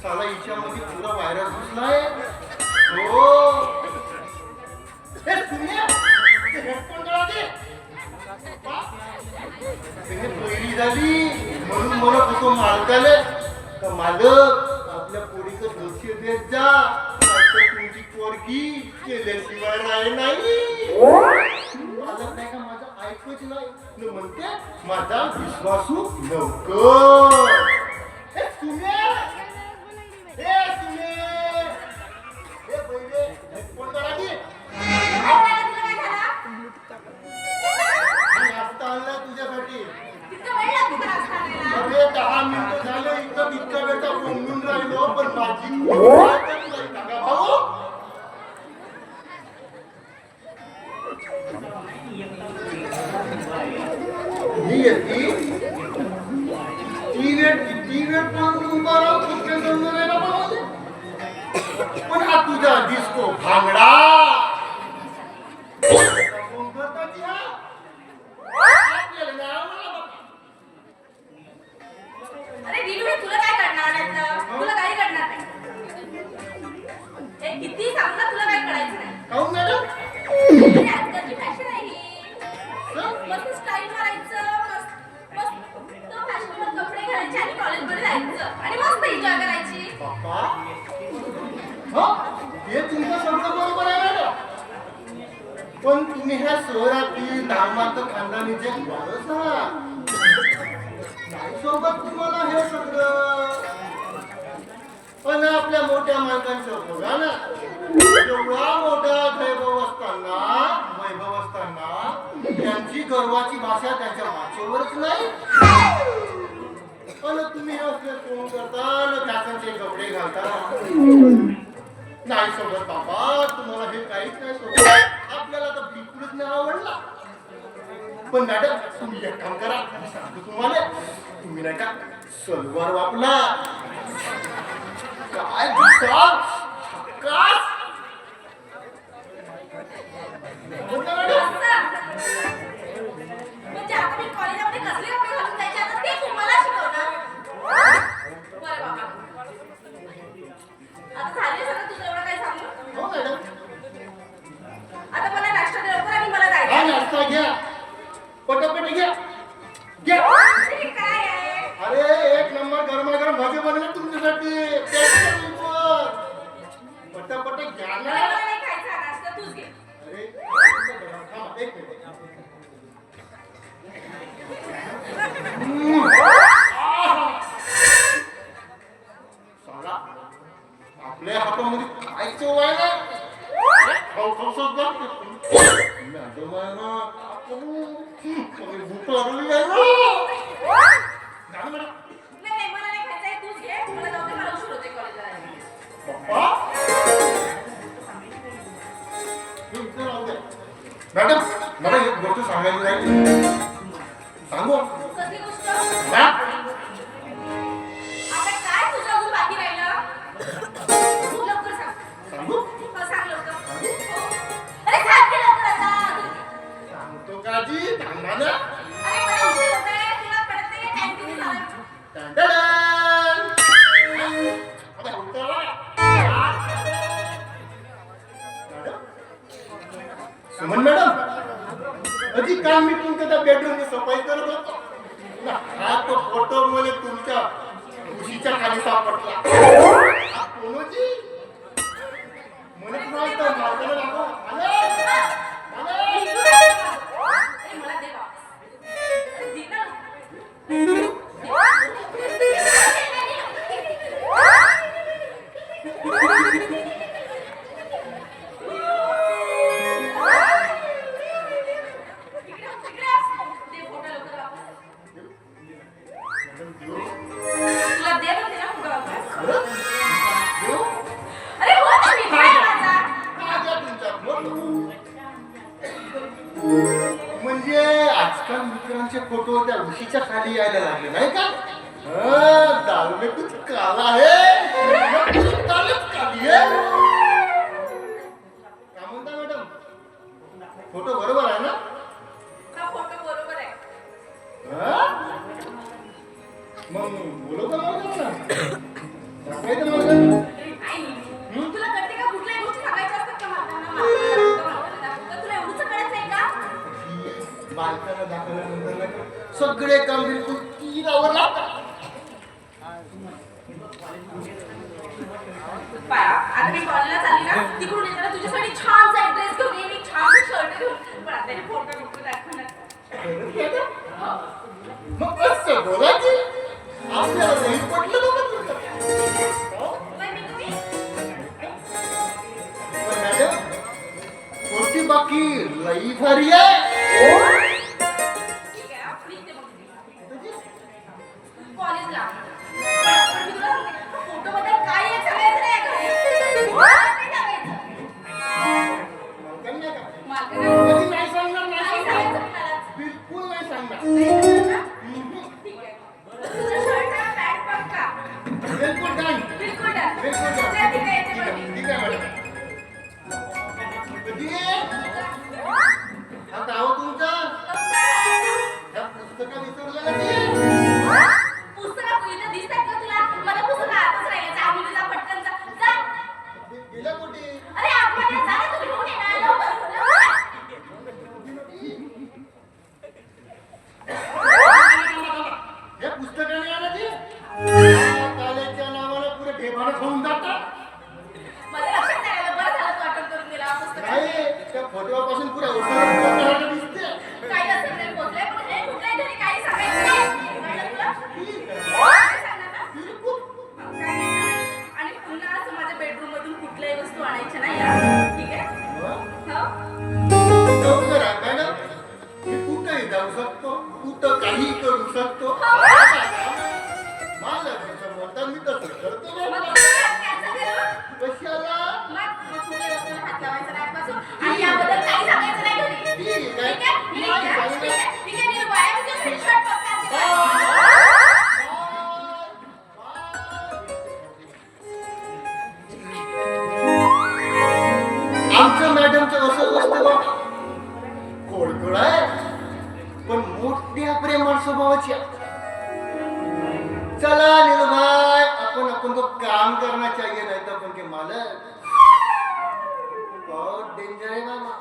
साला हिच्यामध्ये पुरा व्हायरस घुसलाय. हो हे सुनिया ते हेडफोन जरा दे. हे पहिली झाली म्हणून मला कुठं मालकाले का मालक आपल्या पोरीचं लक्ष देत जा. तुमची पोरगी केल्याशिवाय राही नाही. मालक नाही का माझं ऐकूच नाही म्हणते माझा विश्वासू लवकर. हे सुने हे सुने हे पहिले हेडफोन जरा दे. नाश्ता आणला तुझ्यासाठी. अरे 10 मिनिटं झाले इतकं इतका बेटा बोंबून राहिलो पण माझी भाऊ ही येते ती वेळ पण तुम्हाला कुठे समजून आहे ना. पण हा तुझा दिसतो भांगडा. अरे दिलू हे तुला काय करणार आहे? तुला काही करणार नाही. हे किती सांगला तुला काय करायचं नाही. काहून मॅडम? अरे आजकालची फॅशन आहे ही. मस्त स्टाईल मारायचं, मस्त फॅशनेबल कपडे घालायचे आणि कॉलेजमध्ये जायचं आणि मस्त एन्जॉय करायची. बाप्पा हो हे तुमचं सगळं बरोबर आहे मॅडम. पण तुम्ही ह्या शहरातील नाममात्र खानदानीचे वारस आहात. नाही सोबत तुम्हाला हे सगळं. पण आपल्या मोठ्या मालकांचं बघा ना एवढा मोठा वैभव असताना त्यांची गर्वाची भाषा त्यांच्या भाषेवरच नाही. पण तुम्ही हे असले फोन करता न काकांचे कपडे घालता. नाही सोबत बाबा तुम्हाला हे काहीच नाही सोबत. आपल्याला तर बिलकुलच नाही आवडला. पण मॅडम तुम्ही एक काम करा मी सांगतो तुम्हाला. तुम्ही नाही का सलवार वापला काय दिसा झकास. म्हणजे आता मी कॉलेजमध्ये कसले कपडे घालून जायचे आता ते तुम्हाला शिकवणार. बरं बाबा आता झाले सगळं तुझं एवढं काय सांगू. हो मॅडम आता मला नाश्ता दे लवकर आणि मला हा जायचं. नाश्ता घ्या पटापट घ्या घ्या. अरे काय आहे? अरे एक नंबर गरमागरम भाजी बनवले तुमच्यासाठी. पटापट घ्या ना. मला नाही खायचा नाश्ता तूच घे. अरे थांबा एक मिनिट. साला आपल्या हातामध्ये काय चव आहे ना. भूक लागली आहे ना. नाही मला नाही खायचंय तूच घे. मला जाऊ दे मला उशीर होते कॉलेजला जायला. पप्पा मॅडम मला एक गोष्ट सांगायची राहिली. सांगू कसली गोष्ट? ना आता काय तुझं अजून बाकी राहिलं? तू लवकर सांग. सांगू हो, सांग लवकर. हो. अरे सांग की लवकर आता. सांगतो काजी थांबा ना. अरे मला उशीर होतोय. तुला कळत नाही टाइम किती झाला? टंटडन. आता उतरा. सुमन मॅडम अजी काल मी तुमच्या त्या बेडरूमची सफाई करत होतो ना. हा तो फोटो मला तुमच्या उशीच्या खाली सापडला. हा कोणची मला नव्हतं मार्गाला लागो. अरे मला दे वापस. अरे दे ना. तुला दे म्हणते ना फोटो वापस. अरे हो ना मी काय माझा. म्हणजे आजकाल मित्रांचे फोटो त्या उशीच्या खाली यायला लागले नाही का. दारू में कुछ काला है कुछ कालच काली है. काय म्हणता मॅडम फोटो बरोबर आहे ना. हा फोटो बरोबर आहे. मग बोलू का ना. दाखवायचं मला. आई, तुला कळते का कुठल्याही गोष्टी सांगायच्या असतात का म्हाताऱ्यांना? तुला एवढंच कळायचंय का? बालकाला दाखवल्यानंतर सगळे काम बिलकुल तीरावर लागतात. बाळा, आता मी कॉलेजला चालली ना, तिकडून येताना तुझ्यासाठी छानसा एक ड्रेस घेऊन येईन, एक छानसा शर्ट घेऊन. पण आता हे फोटो दाखवणार. मग असं बोला की आपल्याला नाही पटलं बाबा तुमचं. पण मी तुम्ही पण मॅडम कोणती बाकी लई भारी आहे. ठीक आहे, निघते मग मी. कॉलेजला. पण मी तुला सांगते, फोटोबद्दल काही एक सांगायचं नाही घरी. नाही सांगायचं. कन्या का? मला कधी नाही सांगणार, नाही नाही सांगणार. सांगायचं कुणाला. बिलकुल नाही सांगणार. नाही सांगायचं ना? ठीक आहे. तुझं शर्ट आणि पॅन्ट पक्का. बिलकुल डन. बिलकुल डन. बिलकुल डन. चल, ठीक आहे, येते पण मी. ठीक आहे मॅडम. कधी हा गाव तुमचा या पुस्तका विसरलं ना ते. पुस्तकं इथं दिसतात का तुला? मला पुस्तकं आताच राहिलं. जा मुली, जा पटकन जा. जा. गेल्या कुठे? अरे आतमध्ये जा ना, तुम्ही घेऊन ये ना. लवकर. या पुस्तकाने आला ते कॉलेजच्या नावाला पुरे ढेबानं खाऊन जातात. मला लक्षात नाही आलं. बरं झालं तू आठवण करून दिला पुस्तक. नाही त्या फोटोपासून पुऱ्या उसाला दिसते. काही असेल नाही पोचलंय, पण हे कुठल्याही घरी काही सांगायचं नाही. कळलं तुला? काय सांगणार ना? काय नाही ना. आणि पुन्हा असं माझ्या बेडरूम मधून कुठल्याही वस्तू आणायच्या नाही हा. ठीक आहे? हो? लवकर आहे मॅडम. मी कुठेही जाऊ शकतो, कुठं काही करू शकतो. मला जसं म्हणतात मी तसं करतो मग बाबा. तुम्ही आज cancel केलं? कशाला? मग कुठल्याही वस्तूला हात लावायचा नाही आजपासून. आणि याबद्दल काही सांगायचं नाही घरी. ठीक आहे. ठीक आहे? ठीक नाही आहे? सांगणार. ठीक आहे? ठीक आहे, निरुपा. आहे म्हणजे screenshot पक्का आणते. आमचं मॅडमचं असं असतं बाबा. खोडकळ आहे पण मोठ्या प्रेमळ स्वभावाची आहे. चला नीलभाई अपन को काम करना चाहिए, नहीं तो अपन के मालक बहुत डेंजर है बाबा.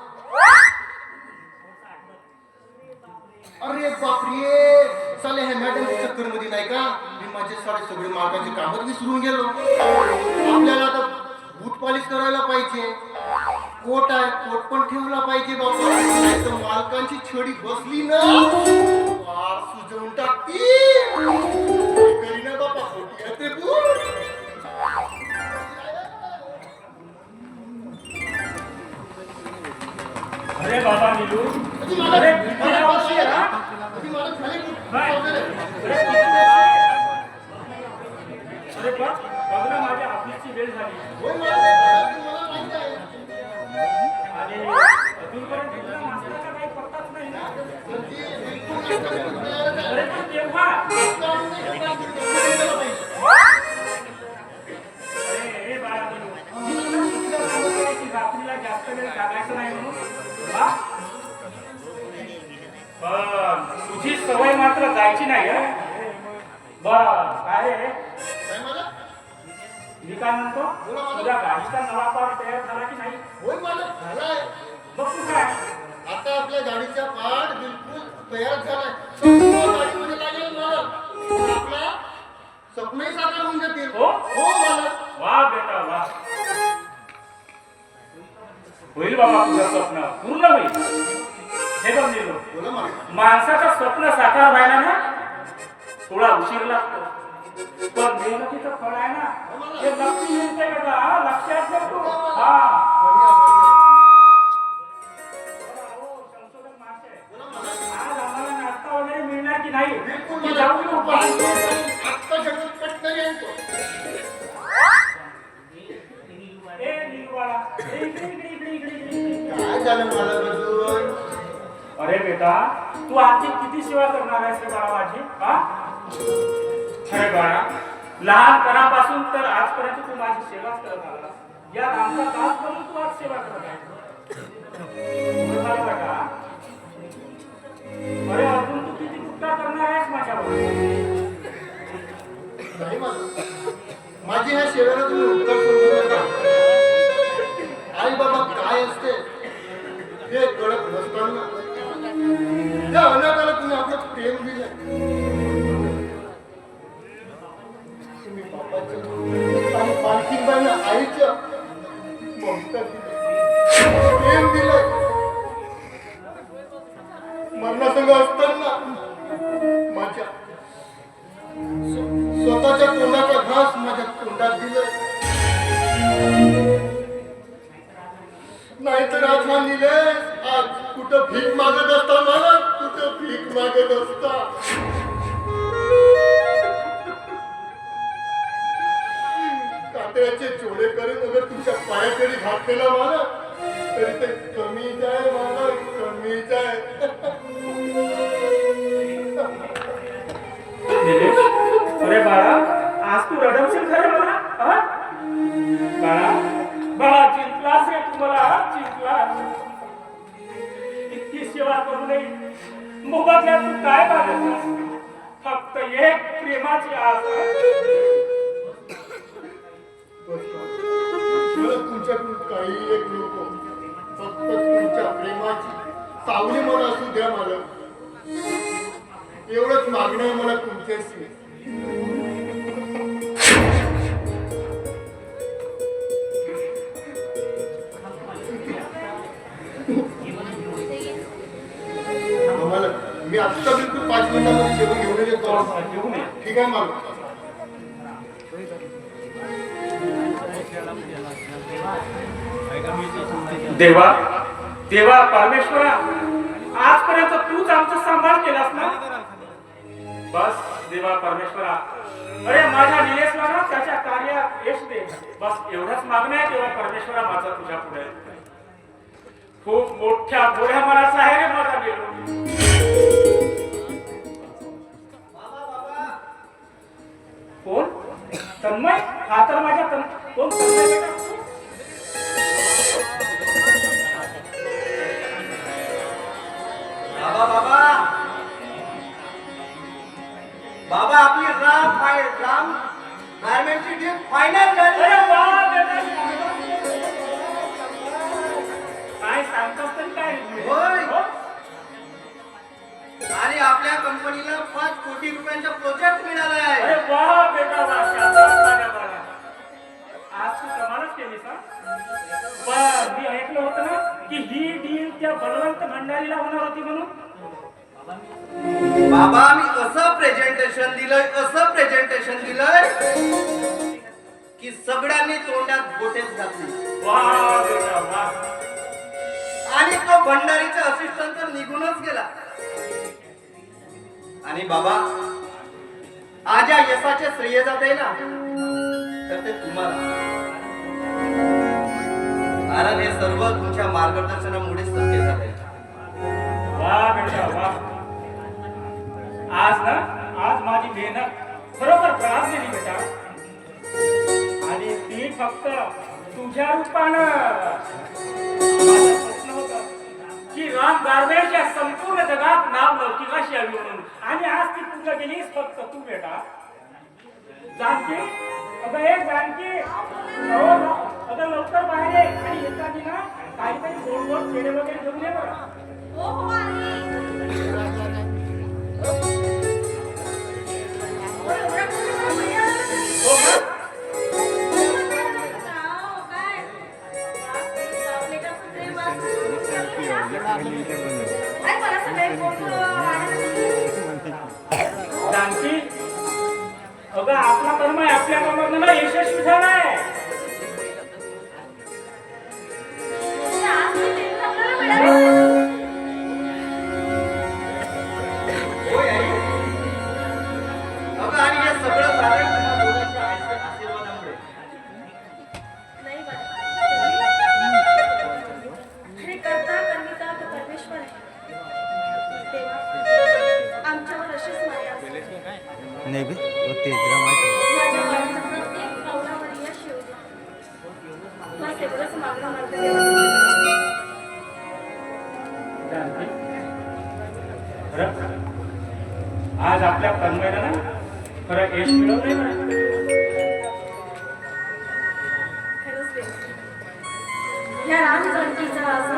अरे बापरे, साले हे मॅडम चक्कर मध्ये नाही का मी माझे सारे सगळे मार्गाचे कामच विसरून गेलो. आपल्याला आता बूट पॉलिश करायला पाहिजे. कोट आहे, कोट पण ठेवला पाहिजे बाबा. नाही तर मालकांची छडी बसली ना वार सुजवून टाकती. करी ना बाबा खोटी आहे ते बूट. अरे बाबा नीलू, कधी मला अरे मला मावशी आहे ना? कधी मला खाली नाही. वगैरे. अरे बघ ना, माझ्या ऑफिसची वेळ झाली होय मला माहिती आहे. आणि अजूनपर्यंत तुला नाश्त्याचा काही पत्ताच नाही ना. पण ती बिलकुल नाही करत. अरे पण तेव्हा काम नाही केलं पाहिजे. अरे हे बाळा नीलू, मी तुला कितीदा सांगितलंय की रात्रीला जास्त वेळ जागायचं नाही म्हणून. हा? पण तुझी सवय मात्र जायची नाही हं? बरं काय रे, काय मला? मी काय म्हणतो, तुझ्या गाडीचा नवा पार्ट तयार झाला की नाही? होय मला झालाय. बघ तू काय आता आपल्या गाडीचा पार्ट बिलकुल तयार झालाय. संपूर्ण गाडीमध्ये लागेल मला. आपला स्वप्नही साकार होऊन जातील. हो? हो मला. वा बेटा वा, होईल बाबा तुझं स्वप्न पूर्ण होईल. हे बघ नीलू, बोला मला. माणसाचं स्वप्न साकार व्हायला ना थोडा उशीर लागतो, पण मेहनतीचं फळ आहे ना हे नक्की मिळते बेटा. हा, लक्षात ठेव तू. हा बढिया, बढिया. हो, संशोधक मासे, बोला मला. आज आम्हाला नाश्ता वगैरे मिळणार की नाही? बिलकुल की मला. जाऊ नको पण? आत्ता जगून पटकन येतो. ए नीलू बाळा, ए, इकडे इकडे इकडे इकडे इकडे. काय झालं मला बसून? अरे बेटा, तू आजची किती सेवा करणार आहेस रे बाळा माझी? हा? अरे बाळा, लहानपणापासून तर आजपर्यंत तू माझी सेवाच करत आला. या आमचा तास म्हणून तू आज सेवा करत आहे. बरं बेटा, अरे अजून तू किती उपकार करणार आहेस माझ्यावर? नाही मला. माझी ह्या सेवेला तुम्ही उत्तर समजू नका. आई बाबा काय असते हे कळत नसताना त्या अनाथाला तुम्ही आपलं प्रेम दिलं. तुम्ही बापाचं आणि पालखीबाईंना आईच्या ममता दिली, प्रेम दिलं. मरणासंग असताना माझ्या स्वतःच्या तोंडाचा घास माझ्या तोंडात दिलं. नाहीतर आज हा निलेश आज कुठं भीक मागत असता, मला कुठं भीक मागत असता. कातळ्याचे चोळे करून अगर तुमच्या पायाकडे घात केला मला तरी ते कमीच आहे, मला कमीच आहे. निलेश, अरे बाळा, आज तू रडवशील खरं मला, हा? बाळा, बाळा जिंकलास रे तू मला, जिंकलास. इतकी सेवा करूनही मोबदल्यात तू काय मागतोस? फक्त एक प्रेमाची आस आहे. मला तुमच्याकडून काही एक नको, फक्त तुमच्या प्रेमाची सावली मला असू द्या. मला एवढंच मागणं आहे मला तुमच्याशी. मला मी आत्ता बिलकुल 5 मिनिटांमध्ये जेवण घेऊन येतो. घेऊन ये. ठीक आहे मला. देवा, देवा परमेश्वरा, आजपर्यंत तूच आमचा सांभाळ केलास ना. बस देवा परमेश्वरा, अरे माझ्या निलेशला ना त्याच्या कार्यात यश दे. बस एवढंच मागणं आहे देवा परमेश्वरा माझा तुझ्या पुढे. खूप मोठ्या गोऱ्या मनाचा आहे रे माझा निलेश. कोण? तन्मय? हा तर माझ्या कोण तन्मय बेटा? बाबा बाबा बाबा आपली राम गारमेंटची डील फायनल झाली. अरे वा बेटा, काय सांगतोस तरी काय? होय. हो? आणि आपल्या कंपनीला 5 कोटी रुपयांचा प्रोजेक्ट मिळालाय. अरे वा बेटा वा, शाबास माझ्या बाळा. आज तू कमालच केलीस हा. पण मी ऐकलं होतं ना की ही डील त्या बलवंत भंडारीला होणार होती म्हणून. बाबा मी असं प्रेझेंटेशन दिलंय की सगळ्यांनी तोंडात बोटेच घातली. वा बेटा वा. आणि तो भंडारीचा असिस्टंट तर निघूनच गेला. आणि बाबा आज या यशाचे श्रेय जात आहे ना तर ते तुम्हाला, कारण हे सर्व तुमच्या मार्गदर्शनामुळे शक्य झालंय. वा बेटा वा. आज ना, आज माझी मेहनत खरोखर फळात गेली बेटा. आणि ती फक्त तुझ्या रूपानं. माझं स्वप्न होतं की राम गारमेंटच्या संपूर्ण जगात नाव लौकिकाशी यावी म्हणून. आणि आज ती पूजा केलीस फक्त तू बेटा. जानकी, अगं एक जानकी, हो ना, अगं लवकर बाहेर ये. आणि येताना ना काहीतरी गोड गोड पेढे वगैरे घेऊन ये बरं. हो हो आई. हो, एवढ्या कुठे भैया? हो ना? नाव काय? आपल्याकडचं प्रेम असं. आई मला सगळे फोटो जानकी, अगं आपला कर्म आहे, आपल्या कर्माला यशस्वी झालाय. आज मी ते आपल्याला मिळालं. होय आई. अगं आणि हे सगळं झालंय तुम्हा दोघांच्या आशीर्वादामुळे. नाही बाबा. हे करता करता तो परमेश्वर आहे. देवा, आमच्यावर अशीच माया असते. नहीं भी वो तेजरा माहिती माझ्या बाळाचा प्रत्येक पावलावर यश येऊ दे. बस एवढंच मागणं माझं देवा. जानकी, खरं आज आपल्या कर्माला ना खरं यश मिळवलंय बरं. त्या रामजनकीचा असं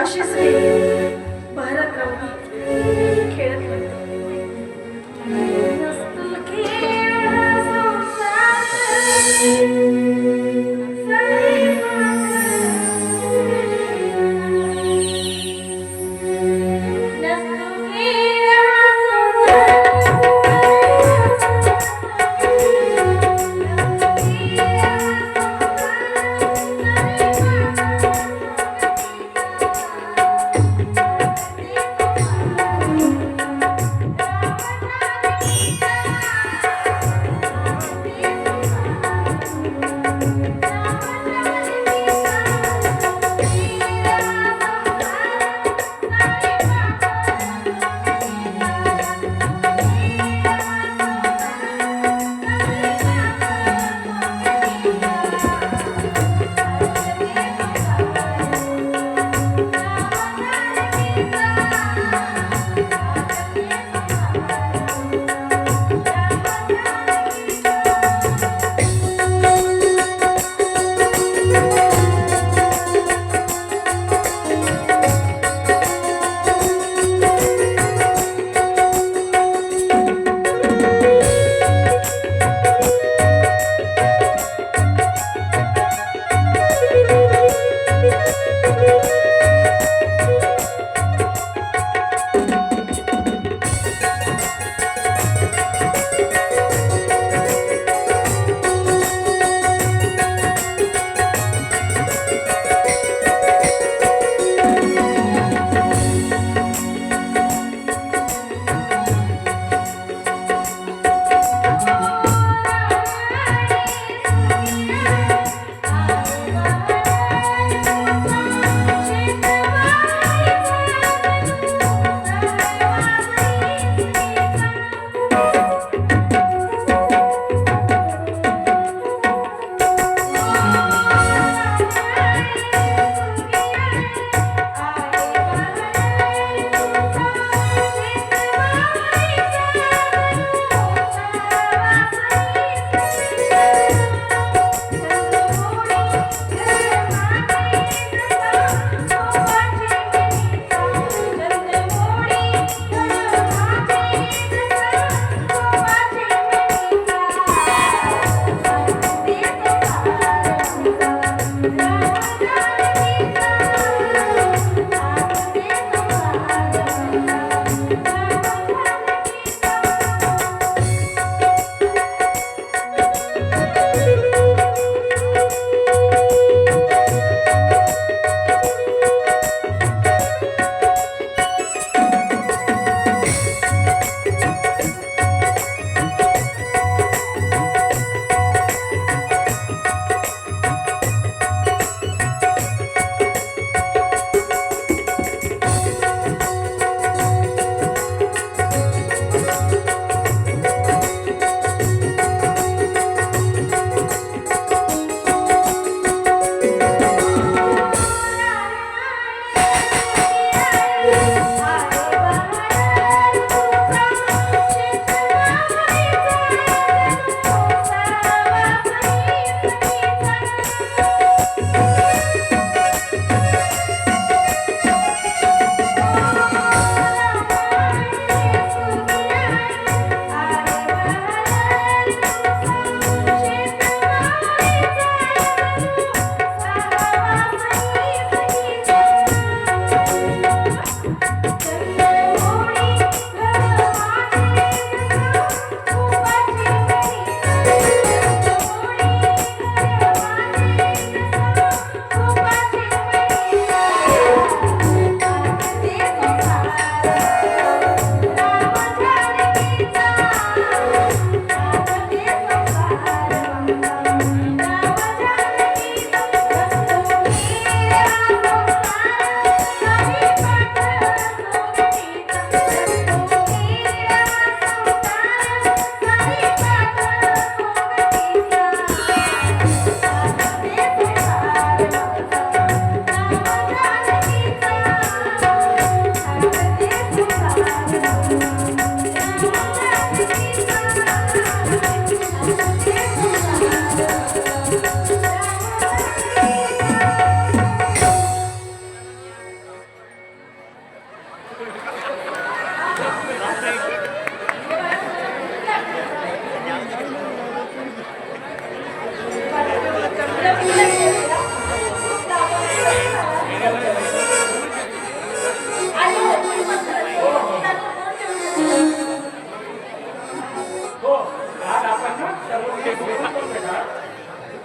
अशी स्त्री भरत रवली खेळत होती.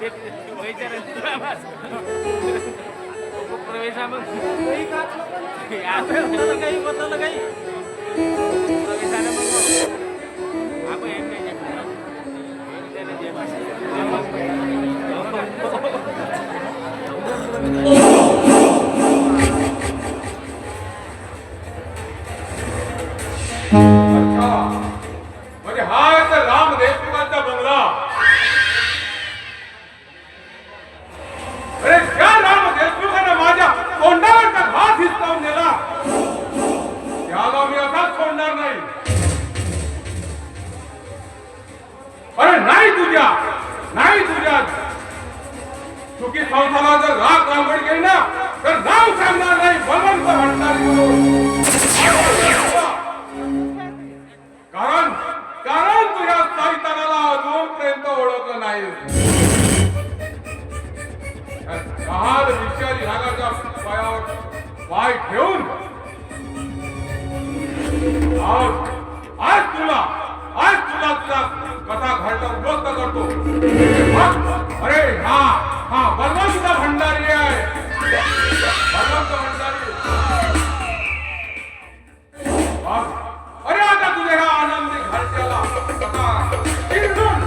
अच्छा म्हणजे हा आहे तर राम देशमुखांचा बंगला. अरे त्या राम देशमुखाने माझ्या तोंडावरचा घास हिसकावून नेला, त्याला मी असाच सोडणार नाही. अरे नाही तुझ्या चुकी संसारात जर राग रांगोळी केली ना तर नाव सांगणार नाही बलवंत भंडारी म्हणून. कारण तुझ्या साहित्याला अजूनपर्यंत ओळखलं नाही. जहाल विषारी रागाच्या पायावर पाय ठेवून आज तुला तुझा कथा घालता उद्ध्वस्त करतो. अरे हा बलवंत भंडारी आहे, बलवंत भंडारी. अरे आता तुझ्या ह्या आनंदी घरच्याला चिरडून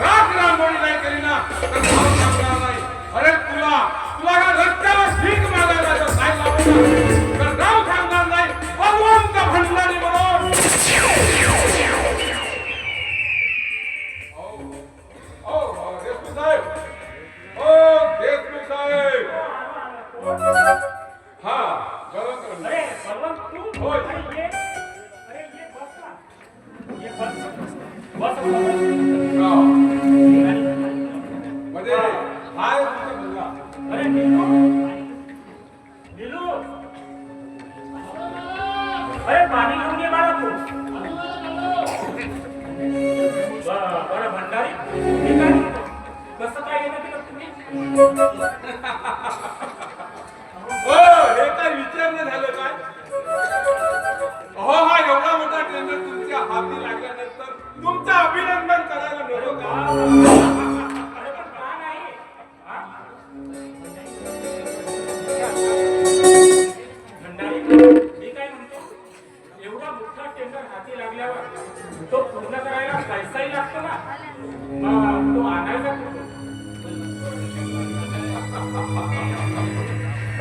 राग रांगोळी नाही केली ना तर नाव सांगणार नाही. अरे तुला ह्या रस्त्याला भीक मागायला जर नाही लावलं तर नाव सांगणार नाही बलवंत भंडारी म्हणून. देशमुख साहेब, देशमुख साहेब. हा बलवंत भंडारी. अरे बलवंत तू? होय. अरे ये बस ना. ये बस. म्हणजे हाय तुझा मुलगा. अरे नीलू, अरे पाणी घेऊन ये मला तू. बरं भंडारी, हे काय कसं काय येणं केलं तुम्ही? हे काय विचारणं झालं काय? हा एवढा मोठा टेंडर तुमच्या हाती लागल्यानंतर तुमचं अभिनंदन करायला नको का? अरे पण का नाही? भंडारी, मी काय म्हणतो, एवढा मोठा टेंडर हाती लागल्यावर तो पूर्ण करायला पैसाही लागतो ना, मग तो आणायचा कुठून?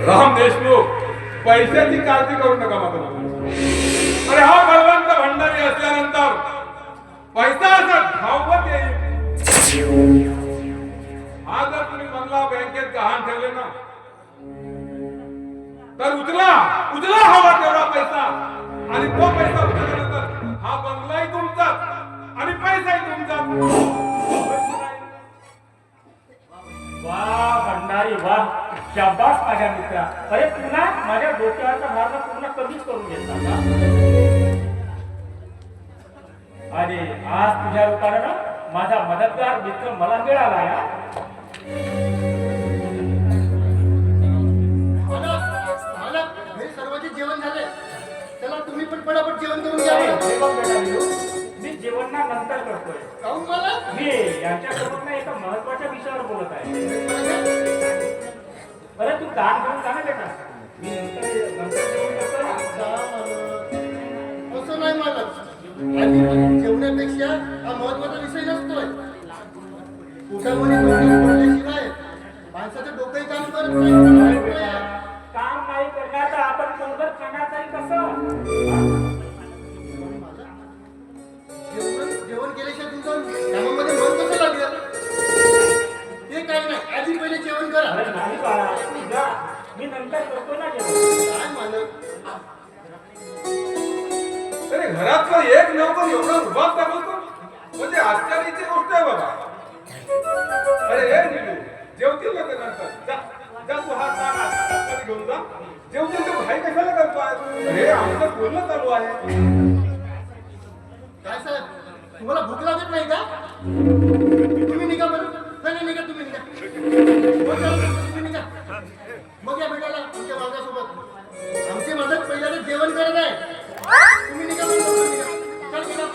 राम देशमुख, पैशाची काळजी करू नका मात्र. अरे हा बलवंत भंडारी असल्यानंतर पैसा असा धावत येईल. हा जर तुम्ही बंगला बँकेत गहाण ठेवले ना तर उचला हवा तेवढा पैसा आणि तो पैसा उचलल्यानंतर हा बंगलाही तुमचाच आणि पैसाही तुमचाच. वाह भंडारी वाह, शाबास माझ्या मित्रा. अरे तुला माझ्या डोक्यावरचा भार पूर्ण कमीच करून घेतला का? आणि आज तुझ्या रूपाने ना माझा मदतगार मित्र मला मिळाला या. घरी सर्वांचे जेवण झाले, चला तुम्ही पण पटापट जेवण करून घ्या. मी जेवण ना नंतर करतोय. काहून मला मी यांच्यासमोर ना एका महत्वाच्या विषयावर बोलत आहे. अरे तू दान घेऊन जा ना बेटा. मी नंतर जेवण करतोय ना. असं नाही मला आणि जेवण्यापेक्षा हा महत्वाचा विषय नसतोय. पोटामध्ये पडल्याशिवाय माणसाचं डोकंही काम करत नाही. काम नाही करणार तर आपण पोटभर खाणार तरी कसं? जेवण केल्याशिवाय तुमचं कामामध्ये मन कसं लागलं? ते काही नाही, आधी पहिले जेवण करा. अरे नाही बाळा, तू जा. मी नंतर करतो ना जेवण. काय मालक, अरे घरातला एक नवकर एवढा रुबाब दाखवतो म्हणजे आश्चर्याची गोष्ट आहे बाबा. अरे हे नीलू, जेवतील ना ते नंतर. जा तू हा ताट घेऊन जा. जेवतील तू घाई कशाला करतोय? अरे आमचं बोलणं चालू आहे. काय साहेब, तुम्हाला भूक लागत नाही का? तुम्ही निघा बरं. नाही निघा, तुम्ही निघा. तुम्ही निघा. मग या भेटायला तुमच्या माझ्यासोबत. आमचे मदत पहिल्यांदा जेवण करत आहे. तुम्ही निघा बरं, निघा. चल निघा.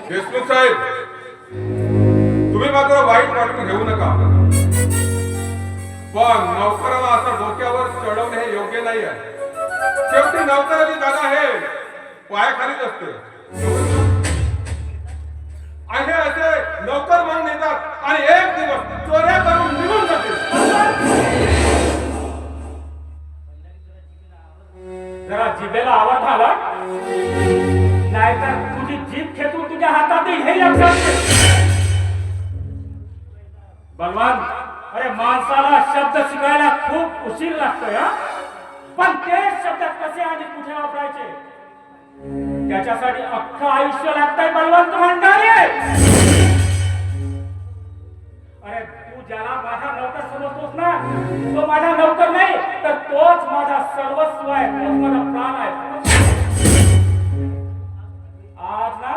देशमुख साहेब, मात्र वाईट वाटून घेऊ नका, पण नौकराला असं डोक्यावर चढवणे हे योग्य नाही आहे. शेवटी नौकराची जागा हे पायाखालीच असते. असे असे नौकर म्हणून येतात आणि एक दिवस चोऱ्या करून निघून जाते. जरा जिभेला आवाज आला, नाहीतर तुझी जीभ खेचून तुझ्या हातात येईल हे लक्षात घे. बलवान, अरे माणसाला शब्द शिकायला खूप उशीर लागतोय हा, पण ते शब्द कसे आणि कुठे वापरायचे त्याच्यासाठी अख्खं आयुष्य लागतंय बलवंत भंडारी. अरे तू ज्याला माझा नौकर समजतोस ना, तो माझा नौकर नाही, तर तोच माझा सर्वस्व आहे, तोच माझा प्राण आहे. आज ना,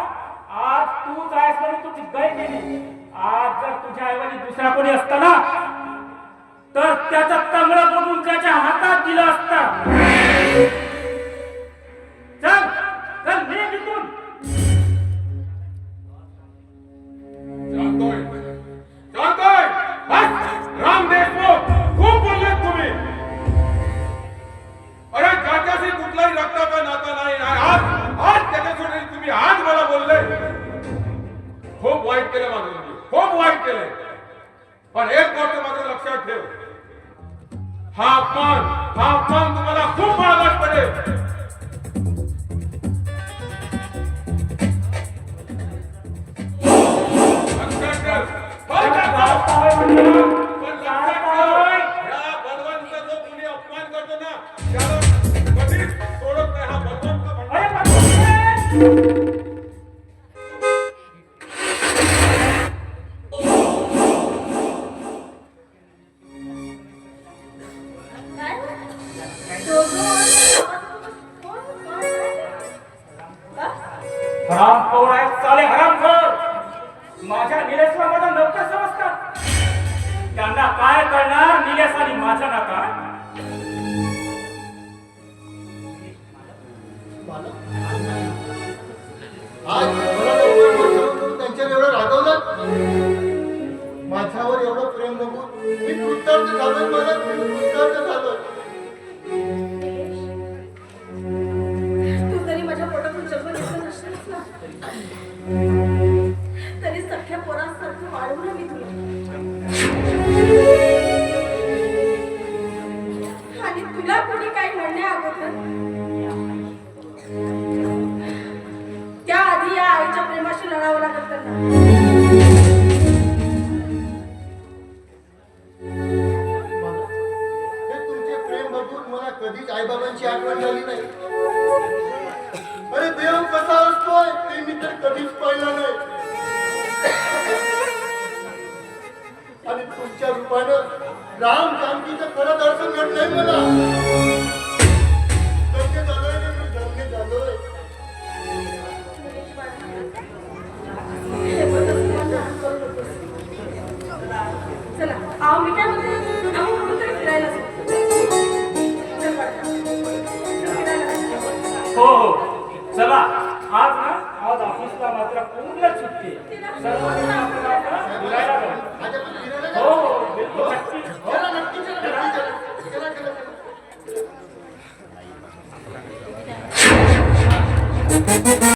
आज तूच आहेस म्हणून तुझी गय केली. आज जर तुझ्या ऐवजी दुसरा कोणी असता ना, तर त्याचं तंगड बघून त्याच्या हातात दिलं असतं. चल चल निघ इथून. जानतोय जानतोय, बस. राम देशमुख, खूप बोललेत तुम्ही. अरे ज्याच्याशी कुठलाही रक्ताचा नाता नाही, आज आज त्याच्यासाठी तुम्ही आज मला बोलले. खूप वाईट केलं माझं तुम्ही, खूप वाईट केलंय. पण एक गोष्ट मात्र लक्षात ठेव, हा अपमान तुम्हाला खूप महागात पडेल. हरामखोर आहेत साले, हरामखोर. माझ्या निलेशला माझा नौकर समजतात. त्यांना काय करणार निलेश आणि माझा नाता? आज मला नोकर म्हणून त्यांच्यावर एवढं रागवलं. माझ्यावर एवढं प्रेम बघून मी कृतार्थ झालोय. मला कृतार्थ झालोय. तू जरी माझ्या पोटातून जन्म घेतला नसशील ना, तरी सख्या पोरांसारखं वाढवलं मी तुला. आणि तुला कोणी काही म्हणण्या अगोदर त्याआधी या आईच्या प्रेमाशी लढावं लागत त्यांना. हे तुमचे प्रेम बघून मला कधीच आईबाबांची आठवण झाली नाही. अरे देव कसा असतोय ते मी तर कधीच पाहिलं नाही. आणि तुमच्या रूपानं राम जानकीचं खरं दर्शन घडलंय मला. धन्य झालोय रे मी, धन्य झालोय. चला आहो, मी काय म्हणते, आम्ही कुठेतरी फिरायला जाऊ. चल बाळा, फिरायला जाऊ. हो हो चला. आज ना, आज ऑफिसला मात्र पूर्ण सुट्टी आहे. सर्वांनी आपल्याला आता फिरायला जाऊ. आज आपण फिरायला हो जाऊ. हो बिलकुल नक्की. चला, नक्की चला, नक्की चला. चला, चला, चला.